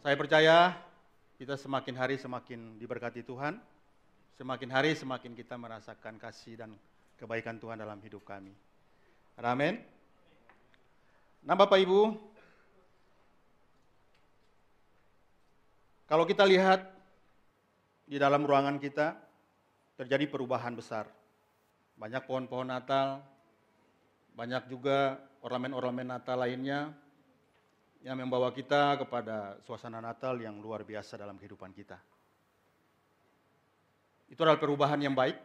Saya percaya kita semakin hari semakin diberkati Tuhan, semakin hari semakin kita merasakan kasih dan kebaikan Tuhan dalam hidup kami. Amin. Nah Bapak Ibu, kalau kita lihat di dalam ruangan kita, terjadi perubahan besar. Banyak pohon-pohon Natal, banyak juga ornamen-ornamen Natal lainnya yang membawa kita kepada suasana Natal yang luar biasa dalam kehidupan kita. Itu adalah perubahan yang baik,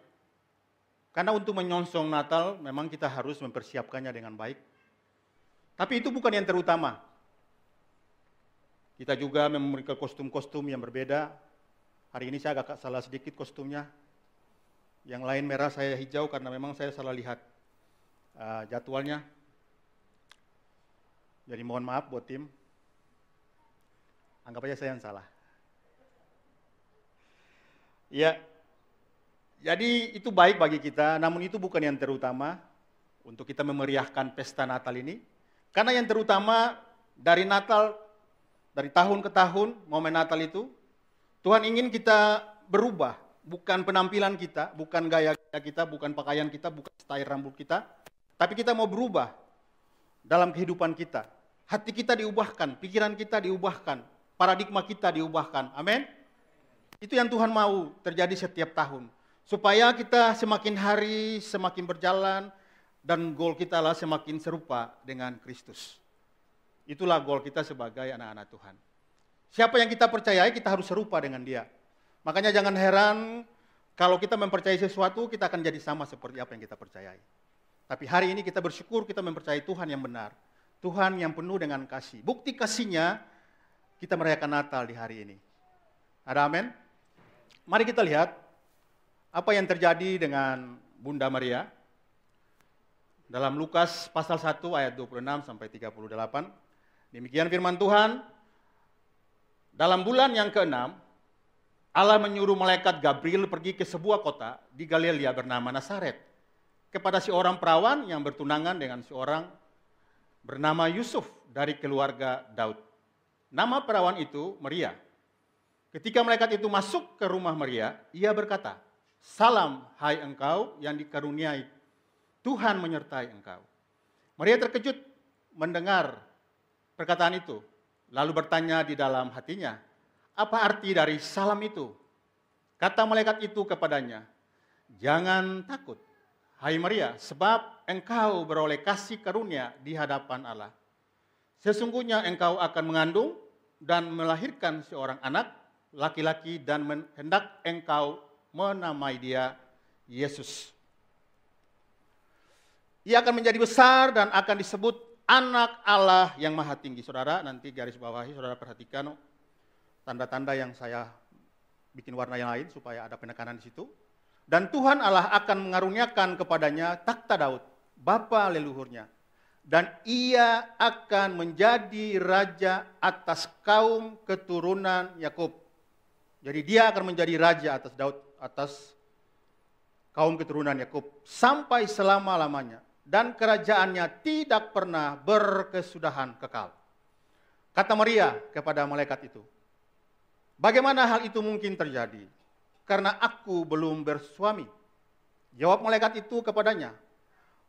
karena untuk menyongsong Natal memang kita harus mempersiapkannya dengan baik. Tapi itu bukan yang terutama. Kita juga memiliki kostum-kostum yang berbeda. Hari ini saya agak salah sedikit kostumnya. Yang lain merah, saya hijau karena memang saya salah lihat jadwalnya. Jadi mohon maaf buat tim. Anggap aja saya yang salah. Ya, jadi itu baik bagi kita, namun itu bukan yang terutama untuk kita memeriahkan pesta Natal ini. Karena yang terutama dari Natal, dari tahun ke tahun, momen Natal itu, Tuhan ingin kita berubah. Bukan penampilan kita, bukan gaya kita, bukan pakaian kita, bukan style rambut kita. Tapi kita mau berubah dalam kehidupan kita. Hati kita diubahkan, pikiran kita diubahkan, paradigma kita diubahkan. Amin. Itu yang Tuhan mau terjadi setiap tahun. Supaya kita semakin hari semakin berjalan dan goal kita lah semakin serupa dengan Kristus. Itulah goal kita sebagai anak-anak Tuhan. Siapa yang kita percayai kita harus serupa dengan dia. Makanya jangan heran kalau kita mempercayai sesuatu kita akan jadi sama seperti apa yang kita percayai. Tapi hari ini kita bersyukur kita mempercayai Tuhan yang benar. Tuhan yang penuh dengan kasih. Bukti kasihnya kita merayakan Natal di hari ini. Ada amin? Mari kita lihat apa yang terjadi dengan Bunda Maria. Dalam Lukas pasal 1 ayat 26 sampai 38. Demikian firman Tuhan. Dalam bulan yang ke-6, Allah menyuruh malaikat Gabriel pergi ke sebuah kota di Galilea bernama Nazaret. Kepada seorang perawan yang bertunangan dengan seorang bernama Yusuf dari keluarga Daud. Nama perawan itu Maria. Ketika malaikat itu masuk ke rumah Maria, ia berkata, "Salam, hai engkau yang dikaruniai, Tuhan menyertai engkau." Maria terkejut mendengar perkataan itu, lalu bertanya di dalam hatinya, "Apa arti dari salam itu?" Kata malaikat itu kepadanya, "Jangan takut, hai Maria, sebab engkau beroleh kasih karunia di hadapan Allah. Sesungguhnya engkau akan mengandung dan melahirkan seorang anak laki-laki dan hendak engkau menamai dia Yesus. Ia akan menjadi besar dan akan disebut Anak Allah yang Maha Tinggi." Saudara, nanti garis bawahi, saudara perhatikan tanda-tanda yang saya bikin warna yang lain supaya ada penekanan di situ. Dan Tuhan Allah akan mengaruniakan kepadanya takhta Daud, bapa leluhurnya. Dan ia akan menjadi raja atas kaum keturunan Yakub. Jadi dia akan menjadi raja atas Daud, atas kaum keturunan Yakub sampai selama-lamanya. Dan kerajaannya tidak pernah berkesudahan kekal. Kata Maria kepada malaikat itu, "Bagaimana hal itu mungkin terjadi? Karena aku belum bersuami." Jawab malaikat itu kepadanya,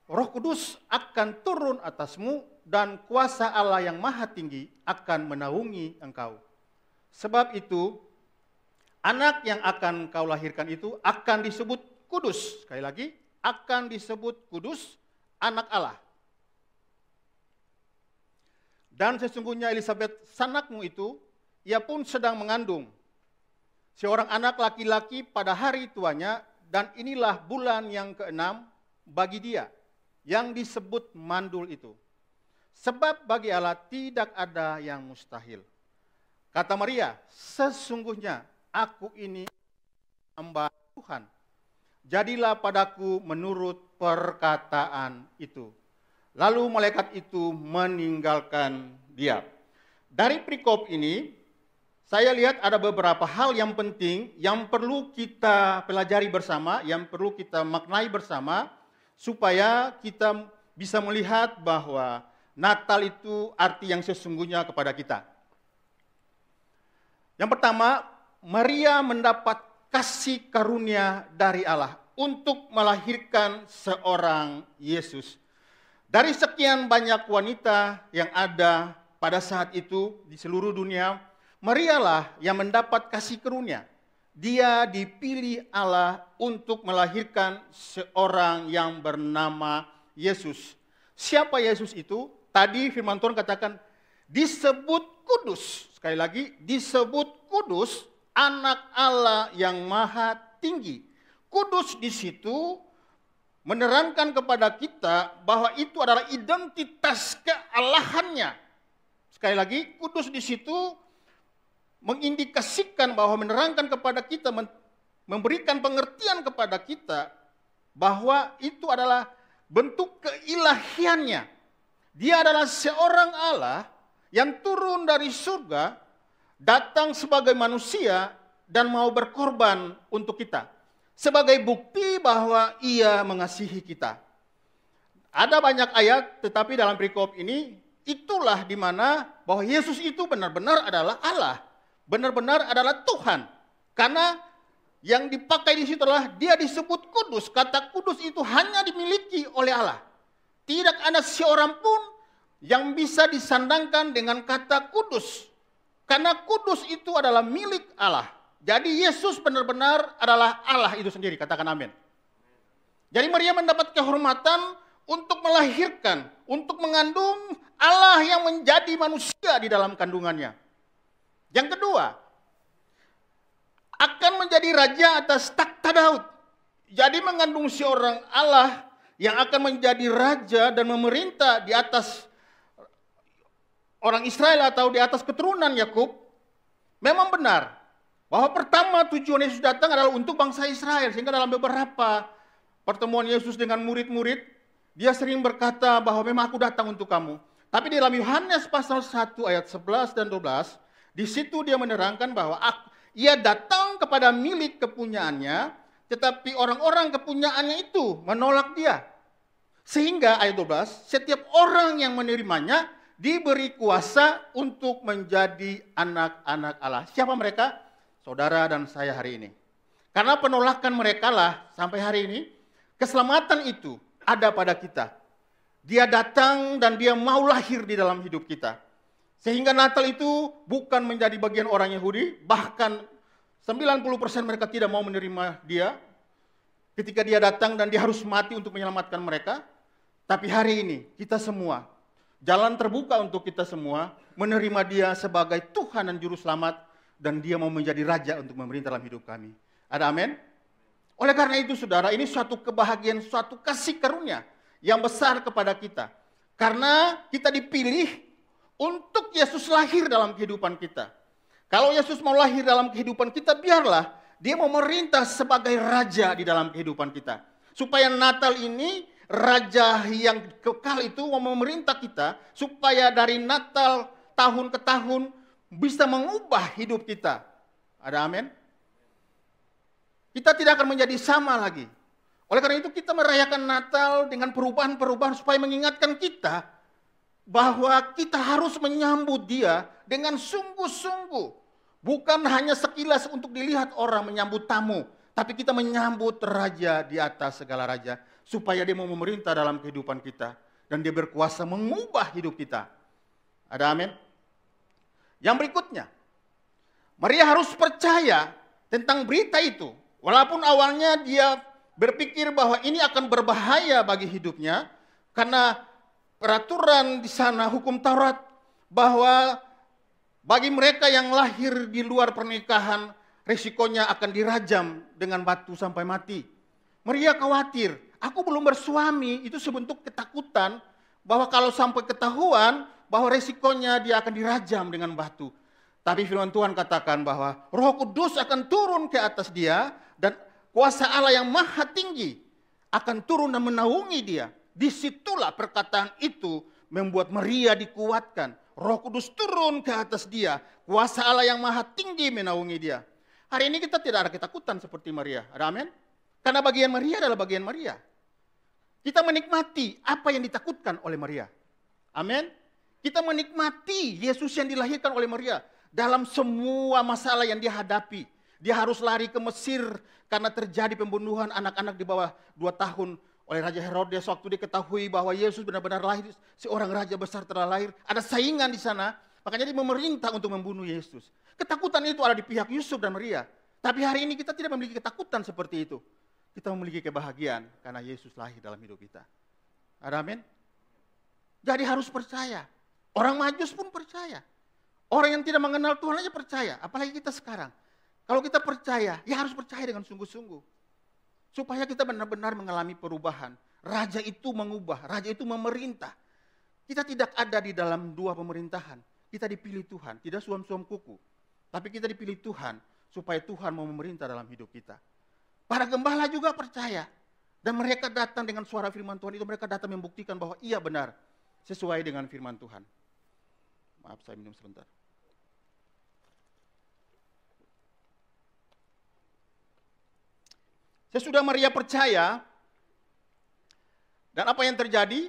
"Roh Kudus akan turun atasmu dan kuasa Allah yang Maha Tinggi akan menaungi engkau. Sebab itu, anak yang akan kau lahirkan itu akan disebut kudus." Sekali lagi, akan disebut kudus, anak Allah. "Dan sesungguhnya Elisabet sanakmu itu, ia pun sedang mengandung seorang anak laki-laki pada hari tuanya, dan inilah bulan yang ke-6 bagi dia, yang disebut mandul itu. Sebab bagi Allah tidak ada yang mustahil." Kata Maria, "Sesungguhnya aku ini hamba Tuhan. Jadilah padaku menurut perkataan itu." Lalu malaikat itu meninggalkan dia. Dari perikop ini, saya lihat ada beberapa hal yang penting yang perlu kita pelajari bersama, yang perlu kita maknai bersama, supaya kita bisa melihat bahwa Natal itu arti yang sesungguhnya kepada kita. Yang pertama, Maria mendapat kasih karunia dari Allah untuk melahirkan seorang Yesus. Dari sekian banyak wanita yang ada pada saat itu di seluruh dunia, Marialah yang mendapat kasih karunia. Dia dipilih Allah untuk melahirkan seorang yang bernama Yesus. Siapa Yesus itu? Tadi firman Tuhan katakan disebut kudus. Sekali lagi, disebut kudus, anak Allah yang maha tinggi. Kudus di situ menerangkan kepada kita bahwa itu adalah identitas kealahannya. Sekali lagi, kudus di situ mengindikasikan bahwa menerangkan kepada kita, memberikan pengertian kepada kita bahwa itu adalah bentuk keilahiannya. Dia adalah seorang Allah yang turun dari surga, datang sebagai manusia dan mau berkorban untuk kita. Sebagai bukti bahwa ia mengasihi kita. Ada banyak ayat, tetapi dalam perikop ini, itulah di mana bahwa Yesus itu benar-benar adalah Allah. Benar-benar adalah Tuhan. Karena yang dipakai di situ adalah dia disebut kudus. Kata kudus itu hanya dimiliki oleh Allah. Tidak ada seorang pun yang bisa disandangkan dengan kata kudus. Karena kudus itu adalah milik Allah. Jadi Yesus benar-benar adalah Allah itu sendiri. Katakan amin. Jadi Maria mendapat kehormatan untuk melahirkan, untuk mengandung Allah yang menjadi manusia di dalam kandungannya. Yang kedua, akan menjadi raja atas takhta Daud. Jadi mengandung seorang Allah yang akan menjadi raja dan memerintah di atas orang Israel atau di atas keturunan Yakub. Memang benar bahwa pertama tujuan Yesus datang adalah untuk bangsa Israel. Sehingga dalam beberapa pertemuan Yesus dengan murid-murid, dia sering berkata bahwa memang aku datang untuk kamu. Tapi di dalam Yohanes pasal 1 ayat 11 dan 12, di situ dia menerangkan bahwa ia datang kepada milik kepunyaannya, tetapi orang-orang kepunyaannya itu menolak dia. Sehingga ayat 12, setiap orang yang menerimanya diberi kuasa untuk menjadi anak-anak Allah. Siapa mereka? Saudara dan saya hari ini. Karena penolakan mereka lah sampai hari ini, keselamatan itu ada pada kita. Dia datang dan dia mau lahir di dalam hidup kita. Sehingga Natal itu bukan menjadi bagian orang Yahudi, bahkan 90% mereka tidak mau menerima dia. Ketika dia datang dan dia harus mati untuk menyelamatkan mereka. Tapi hari ini kita semua, jalan terbuka untuk kita semua menerima dia sebagai Tuhan dan Juru Selamat. Dan dia mau menjadi raja untuk memerintah dalam hidup kami. Ada amin? Oleh karena itu saudara, ini suatu kebahagiaan, suatu kasih karunia yang besar kepada kita. Karena kita dipilih untuk Yesus lahir dalam kehidupan kita. Kalau Yesus mau lahir dalam kehidupan kita, biarlah dia mau memerintah sebagai raja di dalam kehidupan kita. Supaya Natal ini, raja yang kekal itu mau memerintah kita, supaya dari Natal tahun ke tahun, bisa mengubah hidup kita. Ada amin? Kita tidak akan menjadi sama lagi. Oleh karena itu kita merayakan Natal dengan perubahan-perubahan supaya mengingatkan kita bahwa kita harus menyambut dia dengan sungguh-sungguh. Bukan hanya sekilas untuk dilihat orang menyambut tamu, tapi kita menyambut raja di atas segala raja supaya dia mau memerintah dalam kehidupan kita dan dia berkuasa mengubah hidup kita. Ada amin? Yang berikutnya, Maria harus percaya tentang berita itu. Walaupun awalnya dia berpikir bahwa ini akan berbahaya bagi hidupnya, karena peraturan di sana, hukum Taurat, bahwa bagi mereka yang lahir di luar pernikahan, resikonya akan dirajam dengan batu sampai mati. Maria khawatir, aku belum bersuami, itu sebentuk ketakutan bahwa kalau sampai ketahuan, bahwa resikonya dia akan dirajam dengan batu. Tapi firman Tuhan katakan bahwa Roh Kudus akan turun ke atas dia dan kuasa Allah yang maha tinggi akan turun dan menaungi dia. Disitulah perkataan itu membuat Maria dikuatkan. Roh Kudus turun ke atas dia. Kuasa Allah yang maha tinggi menaungi dia. Hari ini kita tidak ada ketakutan seperti Maria. Ada amin? Karena bagian Maria adalah bagian Maria. Kita menikmati apa yang ditakutkan oleh Maria. Amin? Kita menikmati Yesus yang dilahirkan oleh Maria. Dalam semua masalah yang dia hadapi. Dia harus lari ke Mesir karena terjadi pembunuhan anak-anak di bawah 2 tahun oleh Raja Herodes. Waktu diketahui bahwa Yesus benar-benar lahir, seorang raja besar telah lahir. Ada saingan di sana, makanya dia memerintah untuk membunuh Yesus. Ketakutan itu ada di pihak Yusuf dan Maria. Tapi hari ini kita tidak memiliki ketakutan seperti itu. Kita memiliki kebahagiaan karena Yesus lahir dalam hidup kita. Amin. Jadi harus percaya. Orang Majus pun percaya. Orang yang tidak mengenal Tuhan aja percaya. Apalagi kita sekarang. Kalau kita percaya, ya harus percaya dengan sungguh-sungguh. Supaya kita benar-benar mengalami perubahan. Raja itu mengubah, raja itu memerintah. Kita tidak ada di dalam 2 pemerintahan. Kita dipilih Tuhan, tidak suam-suam kuku. Tapi kita dipilih Tuhan, supaya Tuhan mau memerintah dalam hidup kita. Para gembala juga percaya. Dan mereka datang dengan suara firman Tuhan itu, mereka datang membuktikan bahwa iya benar. Sesuai dengan firman Tuhan. Maaf, saya minum sebentar. Sesudah Maria percaya, dan apa yang terjadi?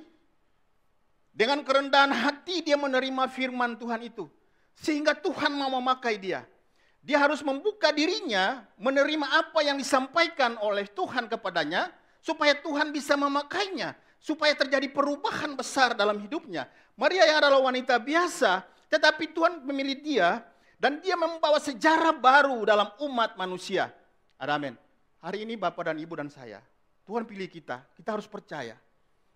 Dengan kerendahan hati dia menerima firman Tuhan itu. Sehingga Tuhan mau memakai dia. Dia harus membuka dirinya, menerima apa yang disampaikan oleh Tuhan kepadanya, supaya Tuhan bisa memakainya. Supaya terjadi perubahan besar dalam hidupnya. Maria yang adalah wanita biasa, tetapi Tuhan memilih dia, dan dia membawa sejarah baru dalam umat manusia. Amin. Hari ini Bapak dan Ibu dan saya, Tuhan pilih kita harus percaya.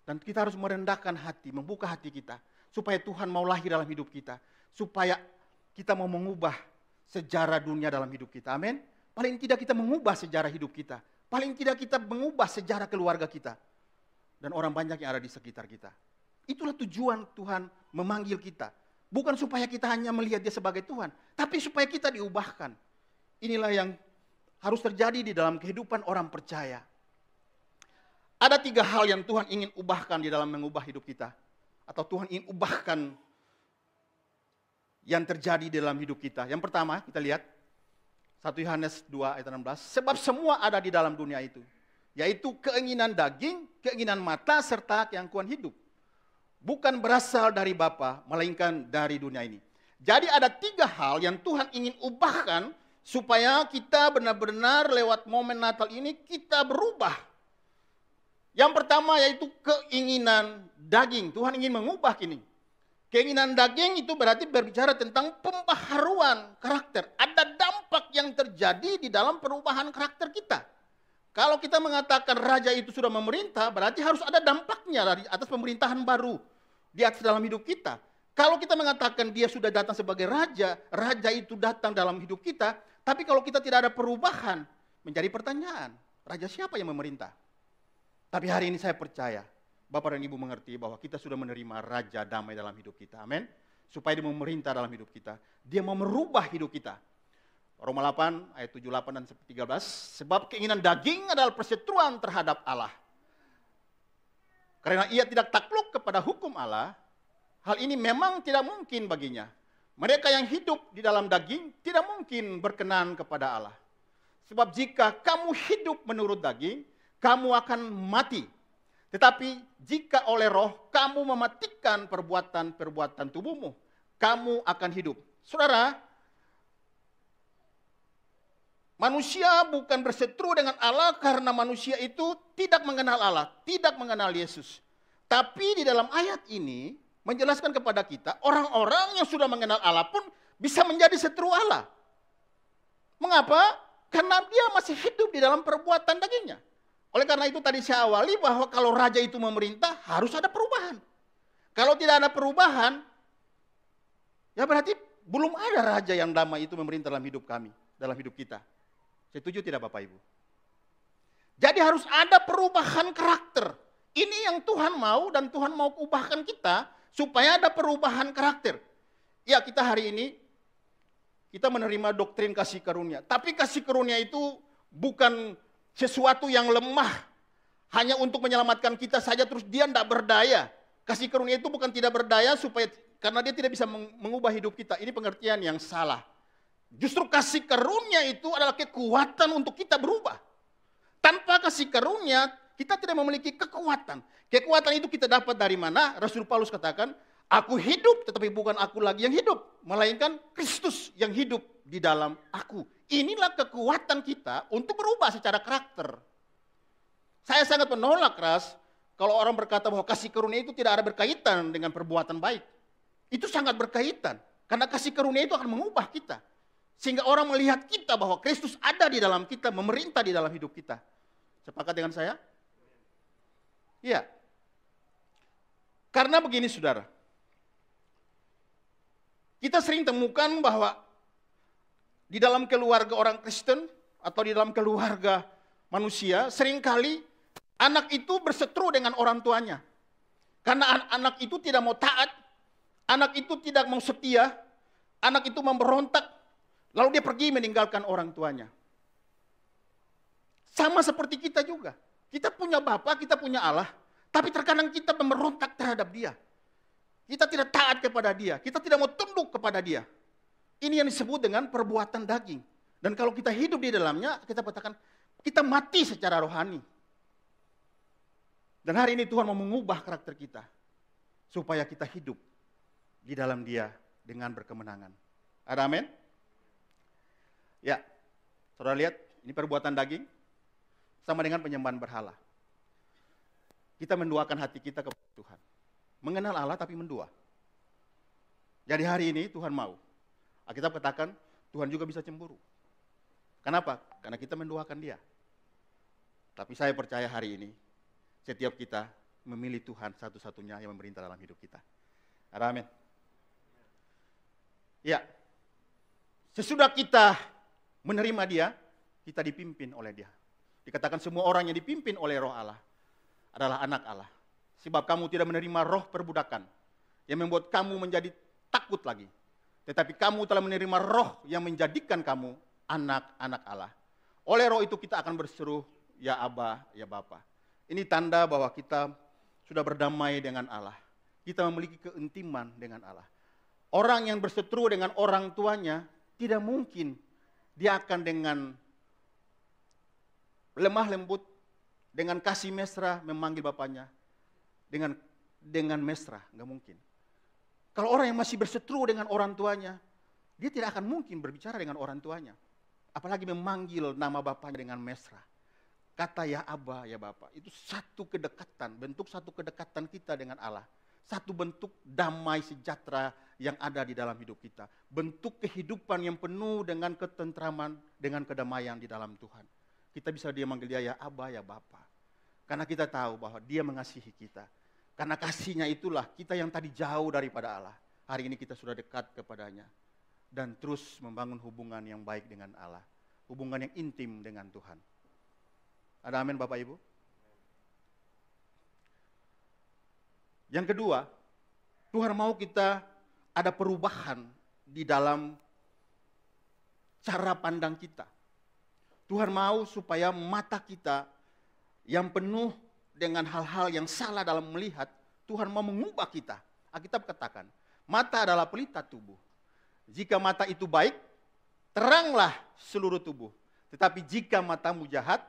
Dan kita harus merendahkan hati, membuka hati kita. Supaya Tuhan mau lahir dalam hidup kita. Supaya kita mau mengubah sejarah dunia dalam hidup kita. Amin. Paling tidak kita mengubah sejarah hidup kita. Paling tidak kita mengubah sejarah keluarga kita. Dan orang banyak yang ada di sekitar kita. Itulah tujuan Tuhan memanggil kita. Bukan supaya kita hanya melihat dia sebagai Tuhan. Tapi supaya kita diubahkan. Inilah yang harus terjadi di dalam kehidupan orang percaya. Ada 3 hal yang Tuhan ingin ubahkan di dalam mengubah hidup kita. Atau Tuhan ingin ubahkan yang terjadi di dalam hidup kita. Yang pertama kita lihat 1 Yohanes 2 ayat 16. Sebab semua ada di dalam dunia itu. Yaitu keinginan daging, keinginan mata, serta keangkuhan hidup. Bukan berasal dari Bapa, melainkan dari dunia ini. Jadi ada 3 hal yang Tuhan ingin ubahkan supaya kita benar-benar lewat momen Natal ini kita berubah. Yang pertama yaitu keinginan daging. Tuhan ingin mengubah ini. Keinginan daging itu berarti berbicara tentang pembaharuan karakter. Ada dampak yang terjadi di dalam perubahan karakter kita. Kalau kita mengatakan raja itu sudah memerintah, berarti harus ada dampaknya dari atas pemerintahan baru di atas dalam hidup kita. Kalau kita mengatakan dia sudah datang sebagai raja, raja itu datang dalam hidup kita, tapi kalau kita tidak ada perubahan, menjadi pertanyaan, raja siapa yang memerintah? Tapi hari ini saya percaya, Bapak dan Ibu mengerti bahwa kita sudah menerima raja damai dalam hidup kita. Amin. Supaya dia memerintah dalam hidup kita. Dia mau merubah hidup kita. Roma 8 ayat 78 dan 13. Sebab keinginan daging adalah perseteruan terhadap Allah. Karena ia tidak takluk kepada hukum Allah, hal ini memang tidak mungkin baginya. Mereka yang hidup di dalam daging tidak mungkin berkenan kepada Allah. Sebab jika kamu hidup menurut daging, kamu akan mati. Tetapi jika oleh roh kamu mematikan perbuatan-perbuatan tubuhmu, kamu akan hidup. Saudara, manusia bukan berseteru dengan Allah karena manusia itu tidak mengenal Allah, tidak mengenal Yesus. Tapi di dalam ayat ini menjelaskan kepada kita, orang-orang yang sudah mengenal Allah pun bisa menjadi seteru Allah. Mengapa? Karena dia masih hidup di dalam perbuatan dagingnya. Oleh karena itu tadi saya awali bahwa kalau raja itu memerintah harus ada perubahan. Kalau tidak ada perubahan, ya berarti belum ada raja yang damai itu memerintah dalam hidup kami, dalam hidup kita. Setuju tidak Bapak Ibu? Jadi harus ada perubahan karakter. Ini yang Tuhan mau dan Tuhan mau ubahkan kita supaya ada perubahan karakter. Ya kita hari ini, kita menerima doktrin kasih karunia. Tapi kasih karunia itu bukan sesuatu yang lemah. Hanya untuk menyelamatkan kita saja terus dia tidak berdaya. Kasih karunia itu bukan tidak berdaya supaya karena dia tidak bisa mengubah hidup kita. Ini pengertian yang salah. Justru kasih karunia itu adalah kekuatan untuk kita berubah. Tanpa kasih karunia, kita tidak memiliki kekuatan. Kekuatan itu kita dapat dari mana? Rasul Paulus katakan, Aku hidup, tetapi bukan aku lagi yang hidup, melainkan Kristus yang hidup di dalam aku. Inilah kekuatan kita untuk berubah secara karakter. Saya sangat menolak keras kalau orang berkata bahwa kasih karunia itu tidak ada berkaitan dengan perbuatan baik. Itu sangat berkaitan, karena kasih karunia itu akan mengubah kita. Sehingga orang melihat kita bahwa Kristus ada di dalam kita, memerintah di dalam hidup kita. Sepakat dengan saya? Iya. Karena begini saudara, kita sering temukan bahwa di dalam keluarga orang Kristen atau di dalam keluarga manusia, seringkali anak itu berseteru dengan orang tuanya. Karena anak itu tidak mau taat, anak itu tidak mau setia, anak itu memberontak, lalu dia pergi meninggalkan orang tuanya. Sama seperti kita juga. Kita punya Bapa, kita punya Allah, tapi terkadang kita memberontak terhadap Dia. Kita tidak taat kepada Dia, kita tidak mau tunduk kepada Dia. Ini yang disebut dengan perbuatan daging. Dan kalau kita hidup di dalamnya, kita katakan kita mati secara rohani. Dan hari ini Tuhan mau mengubah karakter kita supaya kita hidup di dalam Dia dengan berkemenangan. Ada amin? Ya, saudara lihat, ini perbuatan daging sama dengan penyembahan berhala. Kita menduakan hati kita kepada Tuhan. Mengenal Allah tapi mendua. Jadi hari ini Tuhan mau. Alkitab katakan Tuhan juga bisa cemburu. Kenapa? Karena kita menduakan Dia. Tapi saya percaya hari ini setiap kita memilih Tuhan satu-satunya yang memerintah dalam hidup kita. Ada amin. Ya. Sesudah kita menerima Dia, kita dipimpin oleh Dia. Dikatakan semua orang yang dipimpin oleh Roh Allah adalah anak Allah. Sebab kamu tidak menerima roh perbudakan yang membuat kamu menjadi takut lagi. Tetapi kamu telah menerima roh yang menjadikan kamu anak-anak Allah. Oleh roh itu kita akan berseru, ya Aba, ya Bapa. Ini tanda bahwa kita sudah berdamai dengan Allah. Kita memiliki keintiman dengan Allah. Orang yang berseteru dengan orang tuanya, tidak mungkin dia akan dengan lemah lembut, dengan kasih mesra memanggil bapaknya. Dengan mesra, nggak mungkin. Kalau orang yang masih berseteru dengan orang tuanya, dia tidak akan mungkin berbicara dengan orang tuanya. Apalagi memanggil nama bapaknya dengan mesra. Kata ya Aba, ya Bapa, itu satu kedekatan, bentuk satu kedekatan kita dengan Allah. Satu bentuk damai sejahtera yang ada di dalam hidup kita. Bentuk kehidupan yang penuh dengan ketentraman, dengan kedamaian di dalam Tuhan. Kita bisa dia manggil dia ya Aba, ya Bapa. Karena kita tahu bahwa Dia mengasihi kita. Karena kasihnya itulah kita yang tadi jauh daripada Allah. Hari ini kita sudah dekat kepadanya. Dan terus membangun hubungan yang baik dengan Allah. Hubungan yang intim dengan Tuhan. Ada amin Bapak Ibu? Yang kedua, Tuhan mau kita ada perubahan di dalam cara pandang kita. Tuhan mau supaya mata kita yang penuh dengan hal-hal yang salah dalam melihat, Tuhan mau mengubah kita. Alkitab katakan, mata adalah pelita tubuh. Jika mata itu baik, teranglah seluruh tubuh. Tetapi jika matamu jahat,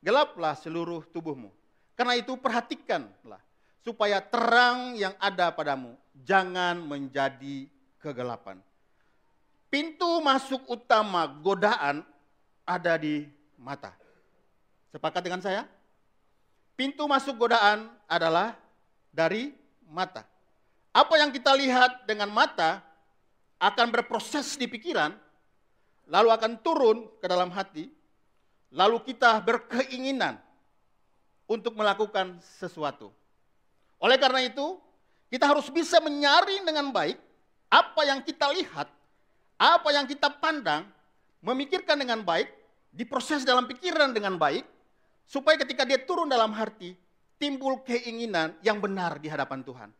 gelaplah seluruh tubuhmu. Karena itu perhatikanlah, supaya terang yang ada padamu jangan menjadi kegelapan. Pintu masuk utama godaan ada di mata. Sepakat dengan saya? Pintu masuk godaan adalah dari mata. Apa yang kita lihat dengan mata akan berproses di pikiran, lalu akan turun ke dalam hati, lalu kita berkeinginan untuk melakukan sesuatu. Oleh karena itu, kita harus bisa menyaring dengan baik apa yang kita lihat, apa yang kita pandang, memikirkan dengan baik, diproses dalam pikiran dengan baik, supaya ketika dia turun dalam hati, timbul keinginan yang benar di hadapan Tuhan.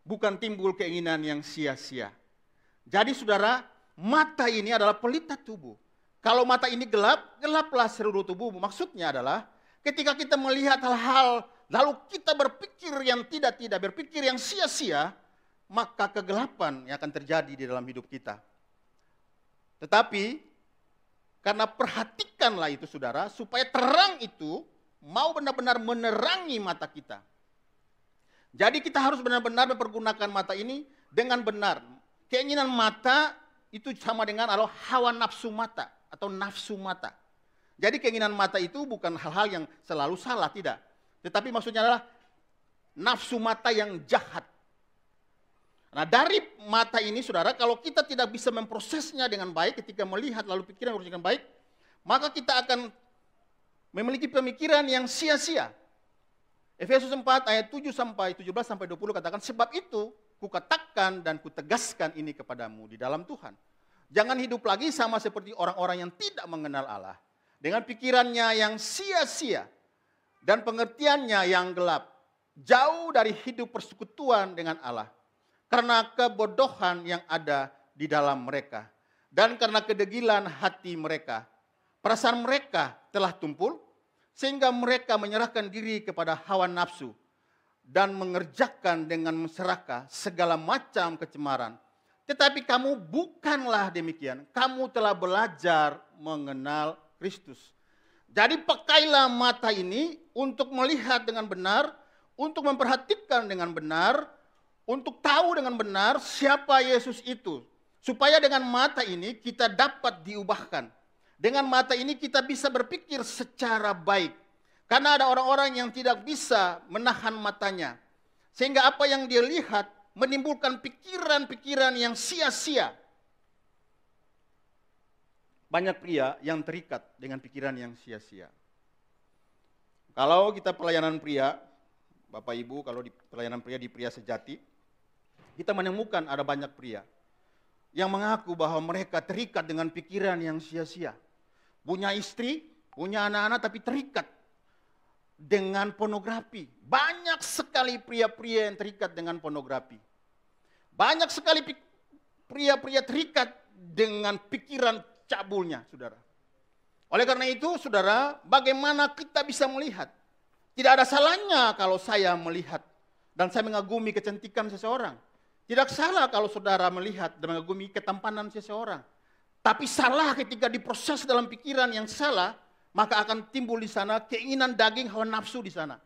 Bukan timbul keinginan yang sia-sia. Jadi saudara, mata ini adalah pelita tubuh. Kalau mata ini gelap, gelaplah seluruh tubuh. Maksudnya adalah ketika kita melihat hal-hal, lalu kita berpikir yang tidak-tidak, berpikir yang sia-sia, maka kegelapan yang akan terjadi di dalam hidup kita. Tetapi, karena perhatikanlah itu saudara, supaya terang itu mau benar-benar menerangi mata kita. Jadi kita harus benar-benar mempergunakan mata ini dengan benar. Keinginan mata itu sama dengan hawa nafsu mata atau nafsu mata. Jadi keinginan mata itu bukan hal-hal yang selalu salah, tidak. Tetapi maksudnya adalah nafsu mata yang jahat. Nah dari mata ini saudara, kalau kita tidak bisa memprosesnya dengan baik ketika melihat lalu pikiran dengan baik, maka kita akan memiliki pemikiran yang sia-sia. Efesus 4 ayat 7 sampai 17 sampai 20 katakan, sebab itu kukatakan dan kutegaskan ini kepadamu di dalam Tuhan. Jangan hidup lagi sama seperti orang-orang yang tidak mengenal Allah. Dengan pikirannya yang sia-sia dan pengertiannya yang gelap. Jauh dari hidup persekutuan dengan Allah. Karena kebodohan yang ada di dalam mereka. Dan karena kedegilan hati mereka. Perasaan mereka telah tumpul. Sehingga mereka menyerahkan diri kepada hawa nafsu. Dan mengerjakan dengan serakah segala macam kecemaran. Tetapi kamu bukanlah demikian. Kamu telah belajar mengenal Kristus. Jadi pakailah mata ini untuk melihat dengan benar, untuk memperhatikan dengan benar, untuk tahu dengan benar siapa Yesus itu. Supaya dengan mata ini kita dapat diubahkan. Dengan mata ini kita bisa berpikir secara baik. Karena ada orang-orang yang tidak bisa menahan matanya. Sehingga apa yang dia lihat menimbulkan pikiran-pikiran yang sia-sia. Banyak pria yang terikat dengan pikiran yang sia-sia. Kalau kita pelayanan pria, Bapak Ibu, kalau di pelayanan pria di Pria Sejati, kita menemukan ada banyak pria yang mengaku bahwa mereka terikat dengan pikiran yang sia-sia. Punya istri, punya anak-anak, tapi terikat dengan pornografi. Banyak sekali pria-pria yang terikat dengan pornografi. Banyak sekali pria-pria terikat dengan pikiran cabulnya, saudara. Oleh karena itu, saudara, bagaimana kita bisa melihat? Tidak ada salahnya kalau saya melihat dan saya mengagumi kecantikan seseorang. Tidak salah kalau saudara melihat dan mengagumi ketampanan seseorang. Tapi salah ketika diproses dalam pikiran yang salah, maka akan timbul di sana keinginan daging, hawa nafsu di sana.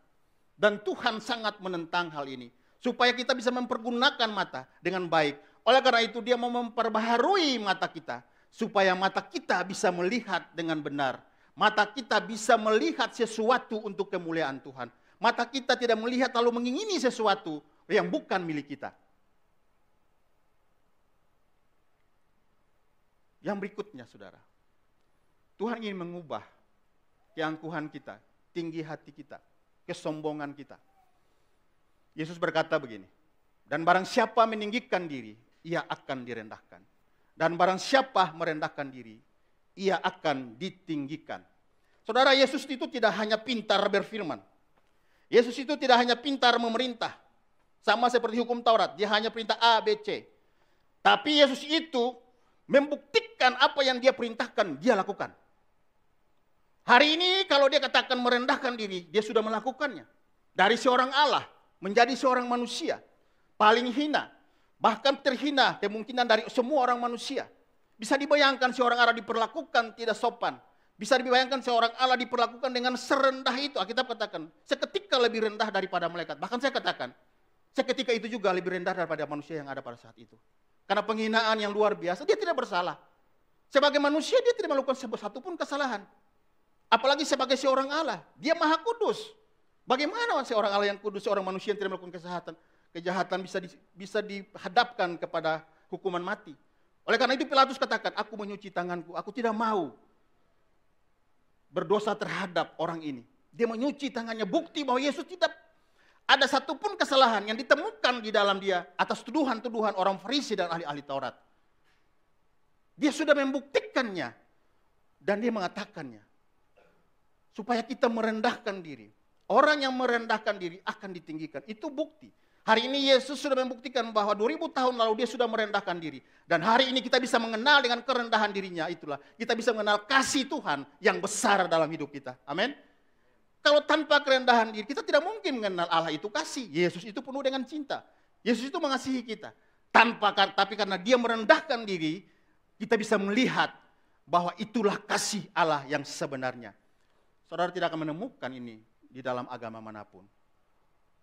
Dan Tuhan sangat menentang hal ini. Supaya kita bisa mempergunakan mata dengan baik. Oleh karena itu dia mau memperbaharui mata kita. Supaya mata kita bisa melihat dengan benar. Mata kita bisa melihat sesuatu untuk kemuliaan Tuhan. Mata kita tidak melihat lalu mengingini sesuatu yang bukan milik kita. Yang berikutnya saudara. Tuhan ingin mengubah keangkuhan kita, tinggi hati kita, kesombongan kita. Yesus berkata begini, dan barang siapa meninggikan diri, ia akan direndahkan. Dan barang siapa merendahkan diri, ia akan ditinggikan. Saudara, Yesus itu tidak hanya pintar berfirman. Yesus itu tidak hanya pintar memerintah. Sama seperti hukum Taurat, dia hanya perintah A, B, C. Tapi Yesus itu membuktikan apa yang dia perintahkan, dia lakukan. Hari ini kalau dia katakan merendahkan diri, dia sudah melakukannya. Dari seorang Allah menjadi seorang manusia, paling hina. Bahkan terhina kemungkinan dari semua orang manusia. Bisa dibayangkan seorang Allah diperlakukan tidak sopan. Bisa dibayangkan seorang Allah diperlakukan dengan serendah itu. Alkitab katakan, seketika lebih rendah daripada malaikat. Bahkan saya katakan, seketika itu juga lebih rendah daripada manusia yang ada pada saat itu. Karena penghinaan yang luar biasa, dia tidak bersalah. Sebagai manusia dia tidak melakukan satu pun kesalahan. Apalagi sebagai seorang Allah, dia maha kudus. Bagaimana seorang Allah yang kudus, seorang manusia yang tidak melakukan kejahatan bisa dihadapkan kepada hukuman mati. Oleh karena itu Pilatus katakan, aku menyuci tanganku, aku tidak mau berdosa terhadap orang ini. Dia menyuci tangannya, bukti bahwa Yesus tidak ada satupun kesalahan yang ditemukan di dalam dia atas tuduhan-tuduhan orang Farisi dan ahli-ahli Taurat. Dia sudah membuktikannya dan dia mengatakannya. Supaya kita merendahkan diri. Orang yang merendahkan diri akan ditinggikan. Itu bukti. Hari ini Yesus sudah membuktikan bahwa 2000 tahun lalu dia sudah merendahkan diri. Dan hari ini kita bisa mengenal dengan kerendahan dirinya. Itulah kita bisa mengenal kasih Tuhan yang besar dalam hidup kita. Amin. Kalau tanpa kerendahan diri, kita tidak mungkin mengenal Allah itu kasih. Yesus itu penuh dengan cinta. Yesus itu mengasihi kita. Tapi karena dia merendahkan diri, kita bisa melihat bahwa itulah kasih Allah yang sebenarnya. Saudara tidak akan menemukan ini di dalam agama manapun.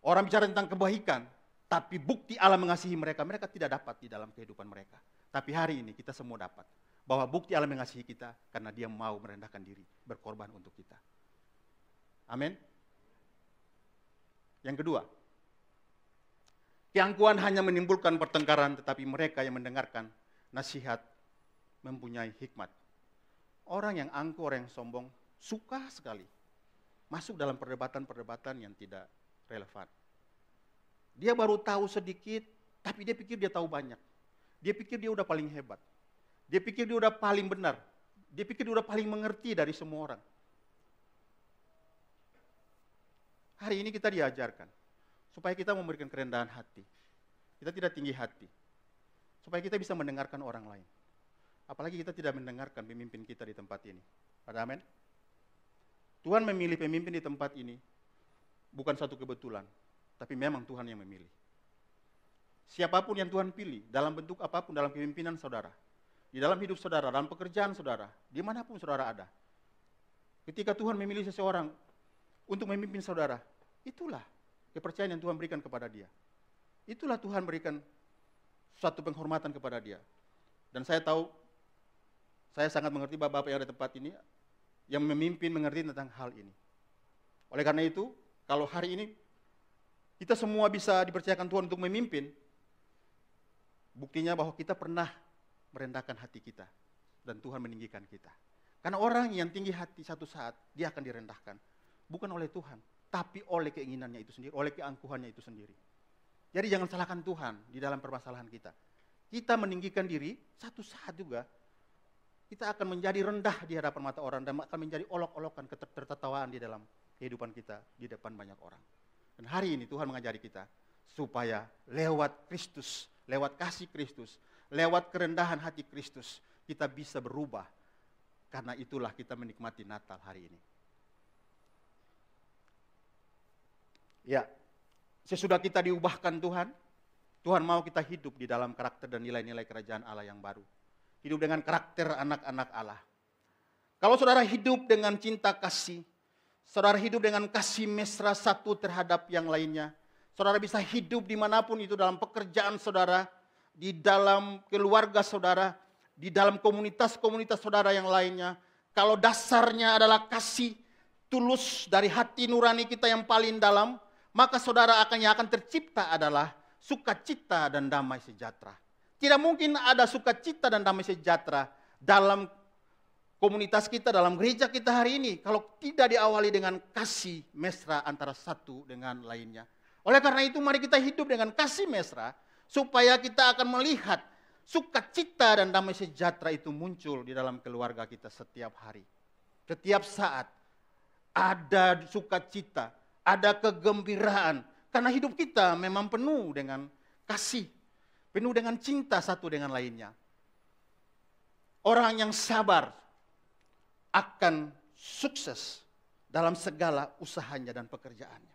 Orang bicara tentang kebaikan, tapi bukti Allah mengasihi mereka, mereka tidak dapat di dalam kehidupan mereka. Tapi hari ini kita semua dapat. Bahwa bukti Allah mengasihi kita karena dia mau merendahkan diri, berkorban untuk kita. Amin. Yang kedua, keangkuhan hanya menimbulkan pertengkaran, tetapi mereka yang mendengarkan nasihat mempunyai hikmat. Orang yang angkuh, orang yang sombong, suka sekali masuk dalam perdebatan-perdebatan yang tidak relevan. Dia baru tahu sedikit, tapi dia pikir dia tahu banyak. Dia pikir dia udah paling hebat. Dia pikir dia udah paling benar. Dia pikir dia udah paling mengerti dari semua orang. Hari ini kita diajarkan supaya kita memberikan kerendahan hati. Kita tidak tinggi hati. Supaya kita bisa mendengarkan orang lain. Apalagi kita tidak mendengarkan pemimpin kita di tempat ini. Ada amin? Tuhan memilih pemimpin di tempat ini bukan satu kebetulan, tapi memang Tuhan yang memilih. Siapapun yang Tuhan pilih, dalam bentuk apapun, dalam kepemimpinan saudara, di dalam hidup saudara, dalam pekerjaan saudara, dimanapun saudara ada. Ketika Tuhan memilih seseorang untuk memimpin saudara, itulah kepercayaan yang Tuhan berikan kepada dia. Itulah Tuhan berikan suatu penghormatan kepada dia. Dan saya tahu, saya sangat mengerti bapak-bapak yang ada di tempat ini, yang memimpin mengerti tentang hal ini. Oleh karena itu, kalau hari ini kita semua bisa dipercayakan Tuhan untuk memimpin, buktinya bahwa kita pernah merendahkan hati kita dan Tuhan meninggikan kita. Karena orang yang tinggi hati satu saat dia akan direndahkan, bukan oleh Tuhan, tapi oleh keinginannya itu sendiri, oleh keangkuhannya itu sendiri. Jadi jangan salahkan Tuhan di dalam permasalahan kita. Kita meninggikan diri, satu saat juga kita akan menjadi rendah di hadapan mata orang dan akan menjadi olok-olokan ketertawaan di dalam kehidupan kita di depan banyak orang. Dan hari ini Tuhan mengajari kita supaya lewat Kristus, lewat kasih Kristus, lewat kerendahan hati Kristus, kita bisa berubah. Karena itulah kita menikmati Natal hari ini. Ya, sesudah kita diubahkan Tuhan, Tuhan mau kita hidup di dalam karakter dan nilai-nilai kerajaan Allah yang baru. Hidup dengan karakter anak-anak Allah. Kalau saudara hidup dengan cinta kasih, saudara hidup dengan kasih mesra satu terhadap yang lainnya, saudara bisa hidup dimanapun itu, dalam pekerjaan saudara, di dalam keluarga saudara, di dalam komunitas-komunitas saudara yang lainnya. Kalau dasarnya adalah kasih tulus dari hati nurani kita yang paling dalam, maka saudara yang akan tercipta adalah sukacita dan damai sejahtera. Tidak mungkin ada sukacita dan damai sejahtera dalam komunitas kita, dalam gereja kita hari ini, kalau tidak diawali dengan kasih mesra antara satu dengan lainnya. Oleh karena itu mari kita hidup dengan kasih mesra, supaya kita akan melihat sukacita dan damai sejahtera itu muncul di dalam keluarga kita setiap hari. Setiap saat ada sukacita, ada kegembiraan, karena hidup kita memang penuh dengan kasih, penuh dengan cinta satu dengan lainnya. Orang yang sabar akan sukses dalam segala usahanya dan pekerjaannya.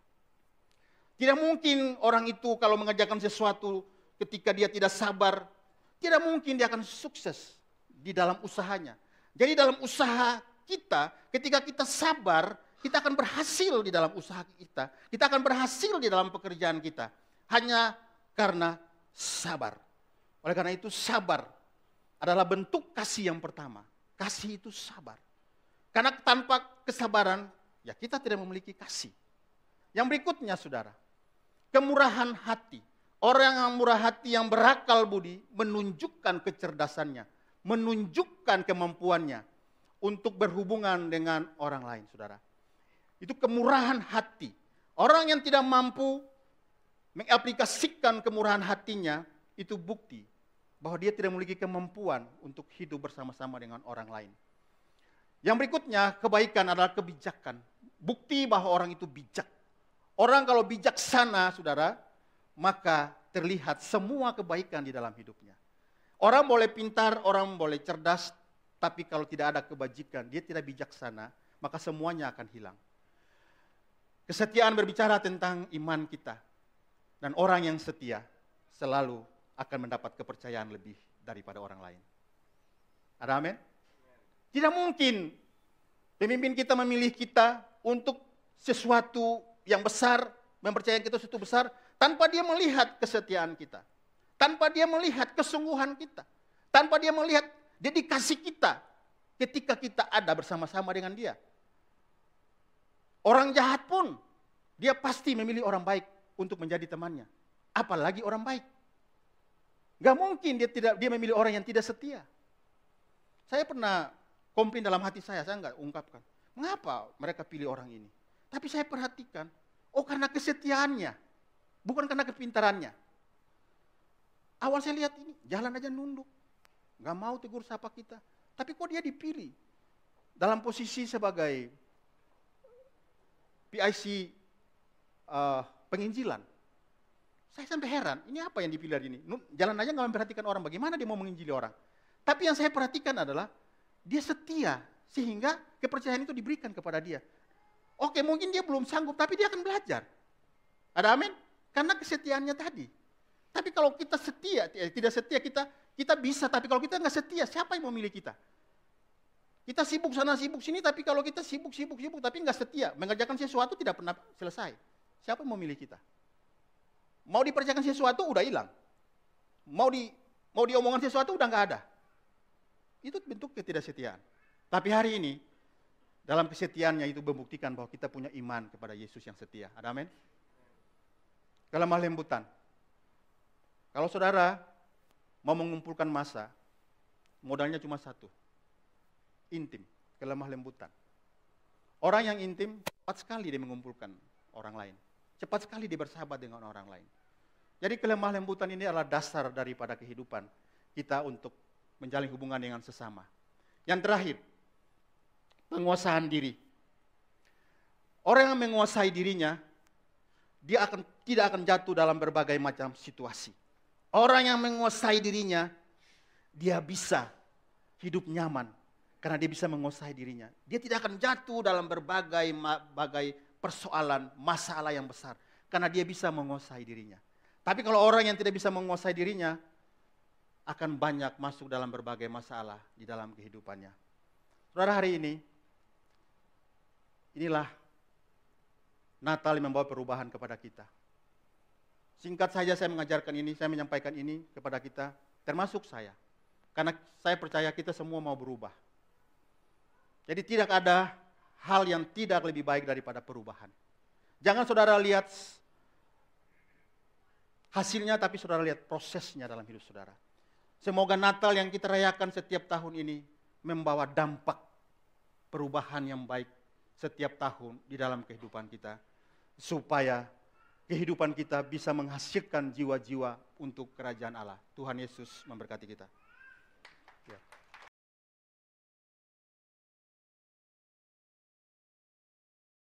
Tidak mungkin orang itu kalau mengerjakan sesuatu ketika dia tidak sabar, tidak mungkin dia akan sukses di dalam usahanya. Jadi dalam usaha kita, ketika kita sabar, kita akan berhasil di dalam usaha kita. Kita akan berhasil di dalam pekerjaan kita. Hanya karena sabar. Oleh karena itu sabar adalah bentuk kasih yang pertama. Kasih itu sabar. Karena tanpa kesabaran, ya kita tidak memiliki kasih. Yang berikutnya saudara, kemurahan hati. Orang yang murah hati, yang berakal budi, menunjukkan kecerdasannya, menunjukkan kemampuannya untuk berhubungan dengan orang lain, saudara. Itu kemurahan hati. Orang yang tidak mampu mengaplikasikan kemurahan hatinya, itu bukti bahwa dia tidak memiliki kemampuan untuk hidup bersama-sama dengan orang lain. Yang berikutnya, kebaikan adalah kebijakan. Bukti bahwa orang itu bijak. Orang kalau bijaksana, saudara, maka terlihat semua kebaikan di dalam hidupnya. Orang boleh pintar, orang boleh cerdas, tapi kalau tidak ada kebajikan, dia tidak bijaksana, maka semuanya akan hilang. Kesetiaan berbicara tentang iman kita. Dan orang yang setia selalu akan mendapat kepercayaan lebih daripada orang lain. Ada amin? Tidak mungkin pemimpin kita memilih kita untuk sesuatu yang besar, mempercayai kita sesuatu besar, tanpa dia melihat kesetiaan kita. Tanpa dia melihat kesungguhan kita. Tanpa dia melihat dedikasi kita ketika kita ada bersama-sama dengan dia. Orang jahat pun, dia pasti memilih orang baik untuk menjadi temannya. Apalagi orang baik. Gak mungkin dia memilih orang yang tidak setia. Saya pernah komplain dalam hati saya nggak ungkapkan. Mengapa mereka pilih orang ini? Tapi saya perhatikan, oh karena kesetiaannya, bukan karena kepintarannya. Awal saya lihat ini, jalan aja nunduk. Gak mau tegur sapa kita. Tapi kok dia dipilih? Dalam posisi sebagai PIC penginjilan. Saya sampai heran, ini apa yang dipilih hari ini? Jalan aja nggak memperhatikan orang, bagaimana dia mau menginjili orang? Tapi yang saya perhatikan adalah, dia setia, sehingga kepercayaan itu diberikan kepada dia. Oke, mungkin dia belum sanggup, tapi dia akan belajar. Ada amin? Karena kesetiaannya tadi. Tapi kalau kita setia, tidak setia, kita bisa, tapi kalau kita nggak setia, siapa yang mau milih kita? Kita sibuk sana, sibuk sini, tapi kalau kita sibuk, tapi nggak setia, mengerjakan sesuatu tidak pernah selesai. Siapa yang mau milih kita? Mau dipercayakan sesuatu, udah hilang. Mau diomongan sesuatu, udah nggak ada. Itu bentuk ketidaksetiaan. Tapi hari ini, dalam kesetiaannya itu membuktikan bahwa kita punya iman kepada Yesus yang setia. Ada amin? Kelemah lembutan. Kalau saudara mau mengumpulkan massa, modalnya cuma satu. Intim, kelemah lembutan. Orang yang intim, cepat sekali dia mengumpulkan orang lain. Cepat sekali dia bersahabat dengan orang lain. Jadi kelemah lembutan ini adalah dasar daripada kehidupan kita untuk menjalin hubungan dengan sesama. Yang terakhir, penguasaan diri. Orang yang menguasai dirinya, dia tidak akan jatuh dalam berbagai macam situasi. Orang yang menguasai dirinya, dia bisa hidup nyaman karena dia bisa menguasai dirinya. Dia tidak akan jatuh dalam berbagai persoalan, masalah yang besar karena dia bisa menguasai dirinya. Tapi kalau orang yang tidak bisa menguasai dirinya, akan banyak masuk dalam berbagai masalah di dalam kehidupannya. Saudara, hari ini, inilah Natal yang membawa perubahan kepada kita. Singkat saja saya mengajarkan ini, saya menyampaikan ini kepada kita, termasuk saya. Karena saya percaya kita semua mau berubah. Jadi tidak ada hal yang tidak lebih baik daripada perubahan. Jangan saudara lihat hasilnya, tapi saudara lihat prosesnya dalam hidup saudara. Semoga Natal yang kita rayakan setiap tahun ini membawa dampak perubahan yang baik setiap tahun di dalam kehidupan kita. Supaya kehidupan kita bisa menghasilkan jiwa-jiwa untuk kerajaan Allah. Tuhan Yesus memberkati kita.